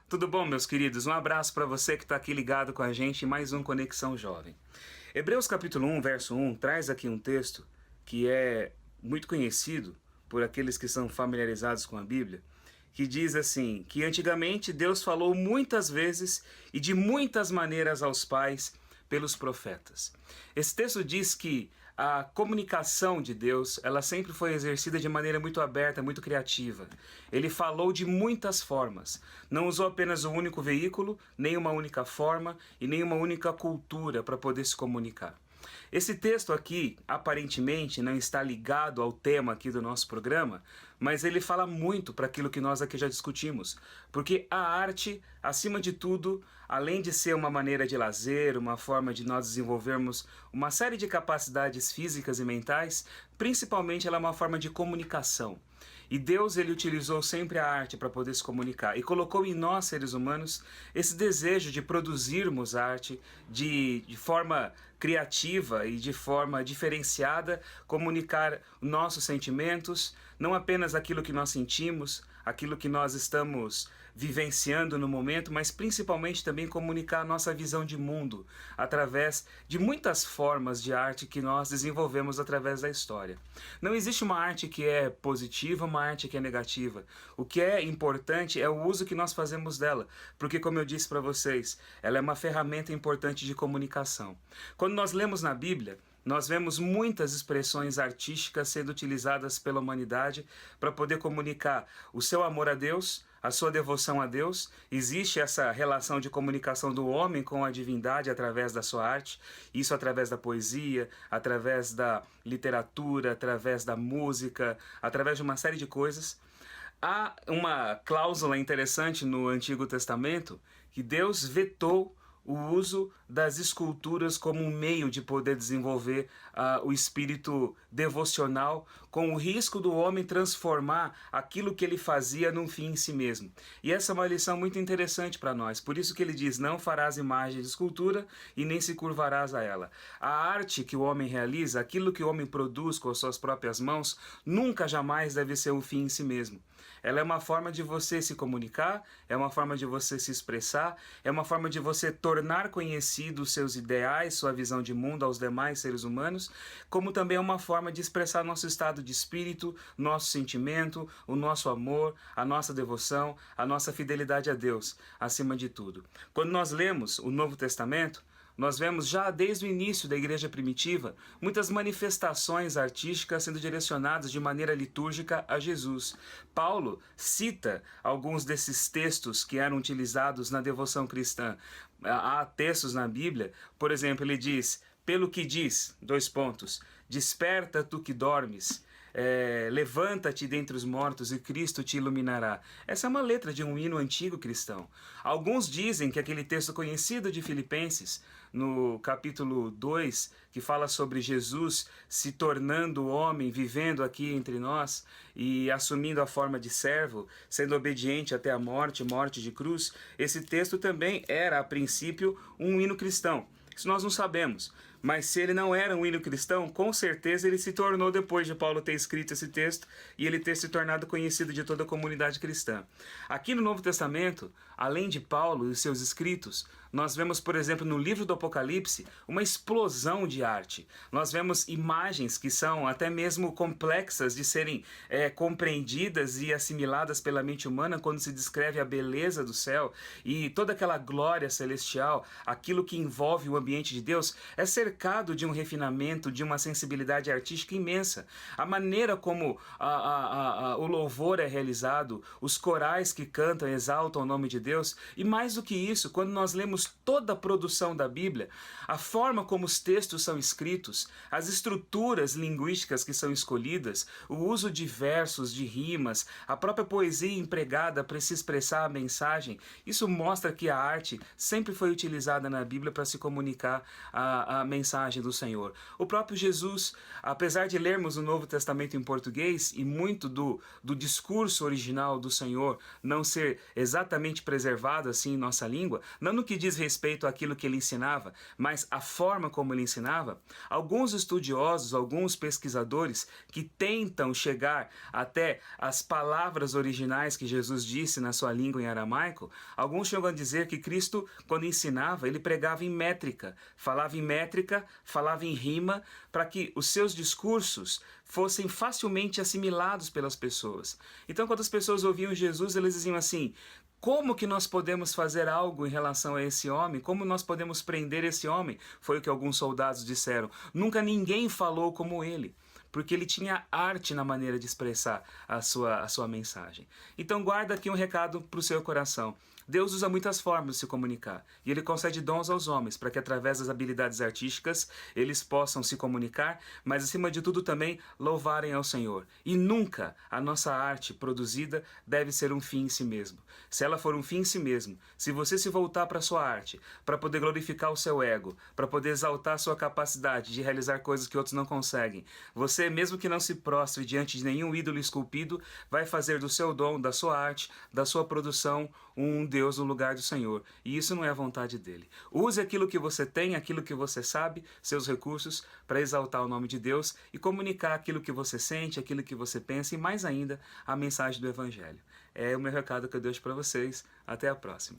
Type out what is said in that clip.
Tudo bom, meus queridos? Um abraço para você que está aqui ligado com a gente em mais um Conexão Jovem. Hebreus capítulo 1, verso 1, traz aqui um texto que é muito conhecido por aqueles que são familiarizados com a Bíblia, que diz assim, que antigamente Deus falou muitas vezes e de muitas maneiras aos pais pelos profetas. Esse texto diz que a comunicação de Deus, ela sempre foi exercida de maneira muito aberta, muito criativa. Ele falou de muitas formas. Não usou apenas um único veículo, nem uma única forma e nem uma única cultura para poder se comunicar. Esse texto aqui, aparentemente, não está ligado ao tema aqui do nosso programa, mas ele fala muito para aquilo que nós aqui já discutimos. Porque a arte, acima de tudo, além de ser uma maneira de lazer, uma forma de nós desenvolvermos uma série de capacidades físicas e mentais, principalmente ela é uma forma de comunicação. E Deus, ele utilizou sempre a arte para poder se comunicar e colocou em nós, seres humanos, esse desejo de produzirmos arte de forma criativa e de forma diferenciada, comunicar nossos sentimentos, não apenas aquilo que nós sentimos, aquilo que nós estamos vivenciando no momento, mas principalmente também comunicar a nossa visão de mundo através de muitas formas de arte que nós desenvolvemos através da história. Não existe uma arte que é positiva, uma arte que é negativa. O que é importante é o uso que nós fazemos dela, porque, como eu disse para vocês, ela é uma ferramenta importante de comunicação. Quando nós lemos na Bíblia, nós vemos muitas expressões artísticas sendo utilizadas pela humanidade para poder comunicar o seu amor a Deus, a sua devoção a Deus. Existe essa relação de comunicação do homem com a divindade através da sua arte, isso através da poesia, através da literatura, através da música, através de uma série de coisas. Há uma cláusula interessante no Antigo Testamento que Deus vetou o uso das esculturas como um meio de poder desenvolver o espírito devocional, com o risco do homem transformar aquilo que ele fazia num fim em si mesmo. E essa é uma lição muito interessante para nós. Por isso que ele diz, não farás imagem de escultura e nem se curvarás a ela. A arte que o homem realiza, aquilo que o homem produz com as suas próprias mãos, nunca jamais deve ser um fim em si mesmo. Ela é uma forma de você se comunicar, é uma forma de você se expressar, é uma forma de você tornar conhecidos seus ideais, sua visão de mundo aos demais seres humanos, como também é uma forma de expressar nosso estado de espírito, nosso sentimento, o nosso amor, a nossa devoção, a nossa fidelidade a Deus, acima de tudo. Quando nós lemos o Novo Testamento, nós vemos já desde o início da igreja primitiva muitas manifestações artísticas sendo direcionadas de maneira litúrgica a Jesus. Paulo cita alguns desses textos que eram utilizados na devoção cristã. Há textos na Bíblia, por exemplo, ele diz, pelo que diz, desperta tu que dormes, levanta-te dentre os mortos e Cristo te iluminará. Essa é uma letra de um hino antigo cristão. Alguns dizem que aquele texto conhecido de Filipenses, no capítulo 2, que fala sobre Jesus se tornando homem, vivendo aqui entre nós e assumindo a forma de servo, sendo obediente até a morte, morte de cruz, esse texto também era, a princípio, um hino cristão. Isso nós não sabemos, mas se ele não era um hino cristão, com certeza ele se tornou depois de Paulo ter escrito esse texto e ele ter se tornado conhecido de toda a comunidade cristã. Aqui no Novo Testamento, além de Paulo e seus escritos, nós vemos, por exemplo, no livro do Apocalipse, uma explosão de arte. Nós vemos imagens que são até mesmo complexas de serem compreendidas e assimiladas pela mente humana quando se descreve a beleza do céu e toda aquela glória celestial, aquilo que envolve o ambiente de Deus, é cercado de um refinamento, de uma sensibilidade artística imensa. A maneira como o louvor é realizado, os corais que cantam, exaltam o nome de Deus, e mais do que isso, quando nós lemos toda a produção da Bíblia, a forma como os textos são escritos, as estruturas linguísticas que são escolhidas, o uso de versos, de rimas, a própria poesia empregada para se expressar a mensagem, isso mostra que a arte sempre foi utilizada na Bíblia para se comunicar a mensagem mensagem do Senhor. O próprio Jesus, apesar de lermos o Novo Testamento em português e muito do discurso original do Senhor não ser exatamente preservado assim em nossa língua, não no que diz respeito àquilo que ele ensinava, mas a forma como ele ensinava, alguns estudiosos, alguns pesquisadores que tentam chegar até as palavras originais que Jesus disse na sua língua em aramaico, alguns chegam a dizer que Cristo, quando ensinava, ele pregava em métrica, falava em rima, para que os seus discursos fossem facilmente assimilados pelas pessoas. Então, quando as pessoas ouviam Jesus, eles diziam assim: como que nós podemos fazer algo em relação a esse homem? Como nós podemos prender esse homem? Foi o que alguns soldados disseram. Nunca ninguém falou como ele, porque ele tinha arte na maneira de expressar a sua mensagem. Então guarda aqui um recado para o seu coração. Deus usa muitas formas de se comunicar, e Ele concede dons aos homens para que através das habilidades artísticas eles possam se comunicar, mas acima de tudo também louvarem ao Senhor. E nunca a nossa arte produzida deve ser um fim em si mesmo. Se ela for um fim em si mesmo, se você se voltar para a sua arte, para poder glorificar o seu ego, para poder exaltar a sua capacidade de realizar coisas que outros não conseguem, você, mesmo que não se prostre diante de nenhum ídolo esculpido, vai fazer do seu dom, da sua arte, da sua produção, um Deus no lugar do Senhor. E isso não é a vontade dele. Use aquilo que você tem, aquilo que você sabe, seus recursos, para exaltar o nome de Deus e comunicar aquilo que você sente, aquilo que você pensa e mais ainda, a mensagem do Evangelho. É o meu recado que eu deixo para vocês. Até a próxima.